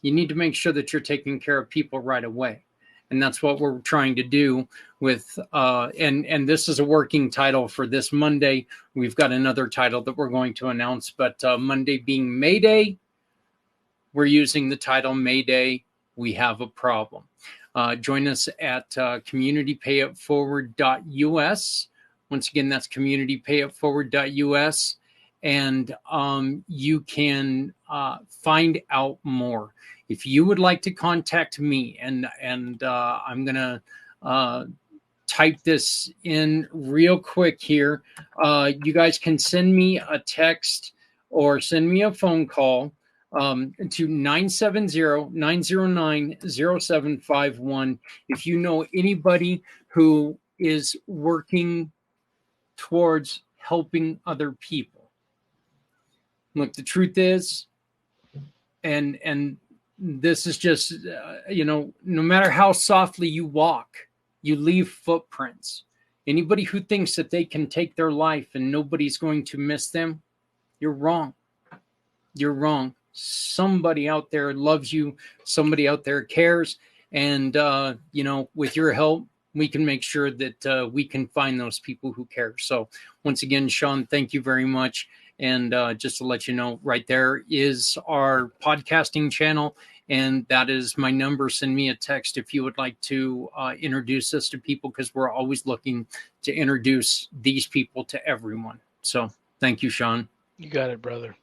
You need to make sure that you're taking care of people right away. And that's what we're trying to do with, and this is a working title for this Monday. We've got another title that we're going to announce, but Monday being May Day, we're using the title Mayday, We Have a Problem. Join us at communitypayitforward.us. Once again, that's communitypayitforward.us. And you can find out more. If you would like to contact me, and I'm going to type this in real quick here. You guys can send me a text or send me a phone call to 970-909-0751. If you know anybody who is working towards helping other people. Look, the truth is, and this is just, no matter how softly you walk, you leave footprints. Anybody who thinks that they can take their life and nobody's going to miss them, you're wrong. You're wrong. Somebody out there loves you. Somebody out there cares. And, with your help, we can make sure that we can find those people who care. So once again, Shawn, thank you very much. And just to let you know, right there is our podcasting channel. And that is my number. Send me a text if you would like to introduce us to people, because we're always looking to introduce these people to everyone. So thank you, Shawn. You got it, brother.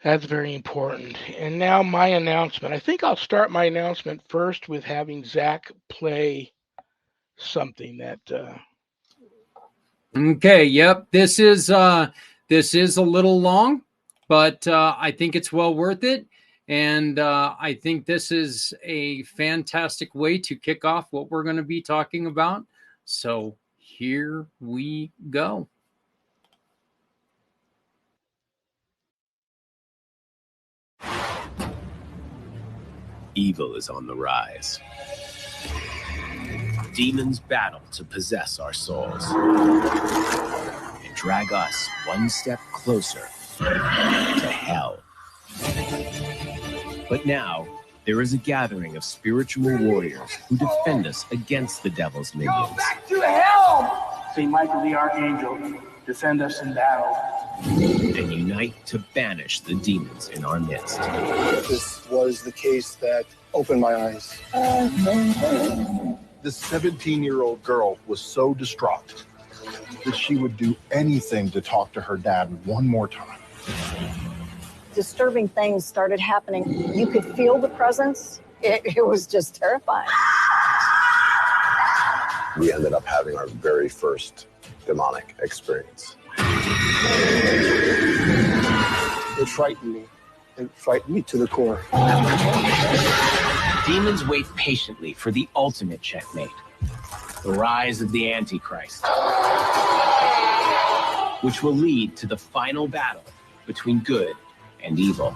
That's very important. And now my announcement. I think I'll start my announcement first with having Zach play something that. Okay. Yep. This is a little long, but I think it's well worth it. And I think this is a fantastic way to kick off what we're going to be talking about. So here we go. Evil is on the rise. Demons battle to possess our souls and drag us one step closer to hell. But now, there is a gathering of spiritual warriors who defend us against the devil's minions. Go back to hell! St. Michael the Archangel, defend us in battle. And unite to banish the demons in our midst. This was the case that opened my eyes. This 17-year-old girl was so distraught that she would do anything to talk to her dad one more time. Disturbing things started happening. You could feel the presence. It was just terrifying. We ended up having our very first demonic experience. It frightened me. It frightened me to the core. Demons wait patiently for the ultimate checkmate, the rise of the Antichrist, which will lead to the final battle between good and evil.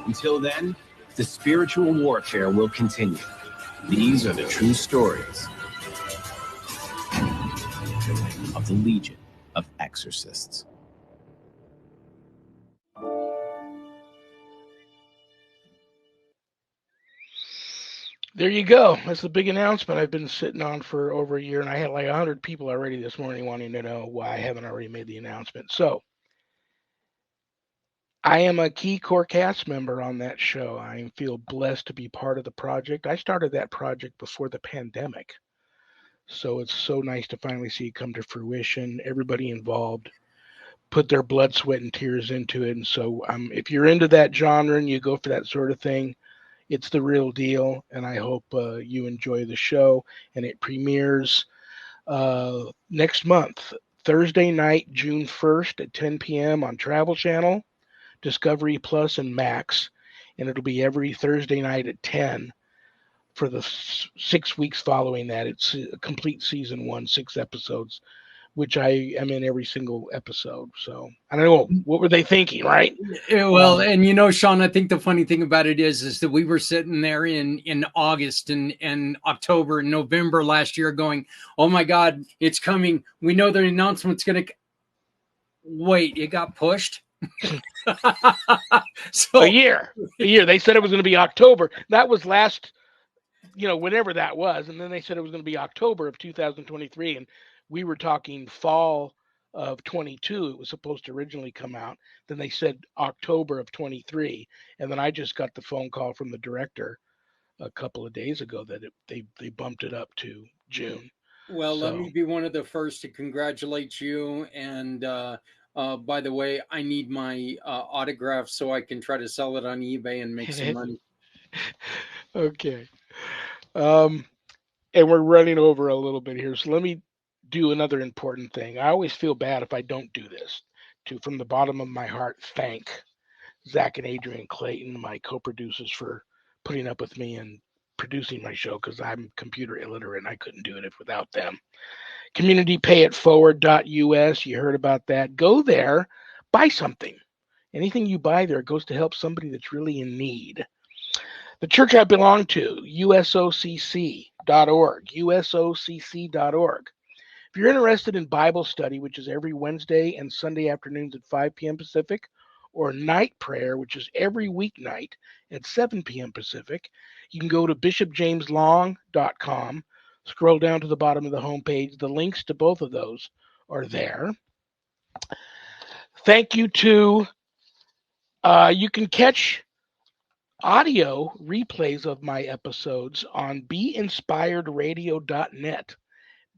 Until then, the spiritual warfare will continue. These are the true stories of the Legion of Exorcists. There you go. That's the big announcement I've been sitting on for over a year, and I had like 100 people already this morning wanting to know why I haven't already made the announcement. So I am a key core cast member on that show. I feel blessed to be part of the project. I started that project before the pandemic, so it's so nice to finally see it come to fruition. Everybody involved put their blood, sweat, and tears into it. And so if you're into that genre and you go for that sort of thing, it's the real deal, and I hope you enjoy the show. And it premieres next month, Thursday night, June 1st at 10 p.m. on Travel Channel, Discovery Plus, and Max. And it'll be every Thursday night at 10 for the 6 weeks following that. It's a complete season 1, 6 episodes, which I am in every single episode. So I don't know, what were they thinking, right? Well, and you know, Shawn, I think the funny thing about it is that we were sitting there in August and October and November last year going, oh my God, it's coming. We know the announcement's going to wait. It got pushed. So a year. They said it was going to be October. That was last, whenever that was. And then they said it was going to be October of 2023. And we were talking fall of 22. It was supposed to originally come out. Then they said October of 23. And then I just got the phone call from the director a couple of days ago that they bumped it up to June. Well, let me be one of the first to congratulate you. And by the way, I need my autograph so I can try to sell it on eBay and make some money. Okay. And we're running over a little bit here. So let me do another important thing. I always feel bad if I don't do this. From the bottom of my heart, thank Zach and Adrian Clayton, my co-producers, for putting up with me and producing my show, because I'm computer illiterate and I couldn't do it without them. CommunityPayItForward.us. You heard about that. Go there, buy something. Anything you buy there goes to help somebody that's really in need. The church I belong to, usocc.org, usocc.org. If you're interested in Bible study, which is every Wednesday and Sunday afternoons at 5 p.m. Pacific, or night prayer, which is every weeknight at 7 p.m. Pacific, you can go to bishopjameslong.com. Scroll down to the bottom of the homepage. The links to both of those are there. Thank you to, you can catch audio replays of my episodes on beinspiredradio.net,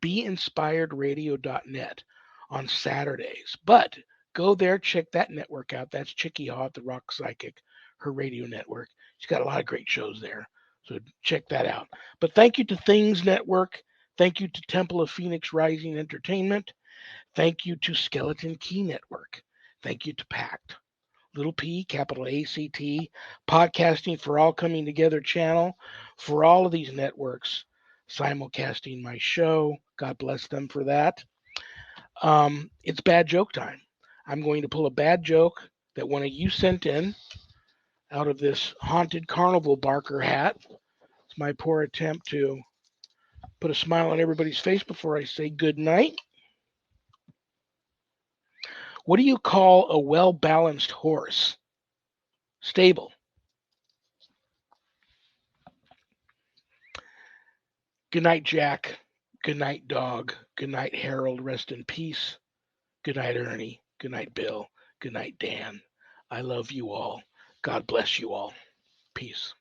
beinspiredradio.net on Saturdays. But go there, check that network out. That's Chicky Haw, the Rock Psychic, her radio network. She's got a lot of great shows there, so check that out. But thank you to Things Network. Thank you to Temple of Phoenix Rising Entertainment. Thank you to Skeleton Key Network. Thank you to PACT. Little P, capital ACT, Podcasting for All Coming Together channel, for all of these networks simulcasting my show. God bless them for that. It's bad joke time. I'm going to pull a bad joke that one of you sent in out of this haunted carnival barker hat. It's my poor attempt to put a smile on everybody's face before I say good night. What do you call a well-balanced horse? Stable. Good night, Jack. Good night, Dog. Good night, Harold. Rest in peace. Good night, Ernie. Good night, Bill. Good night, Dan. I love you all. God bless you all. Peace.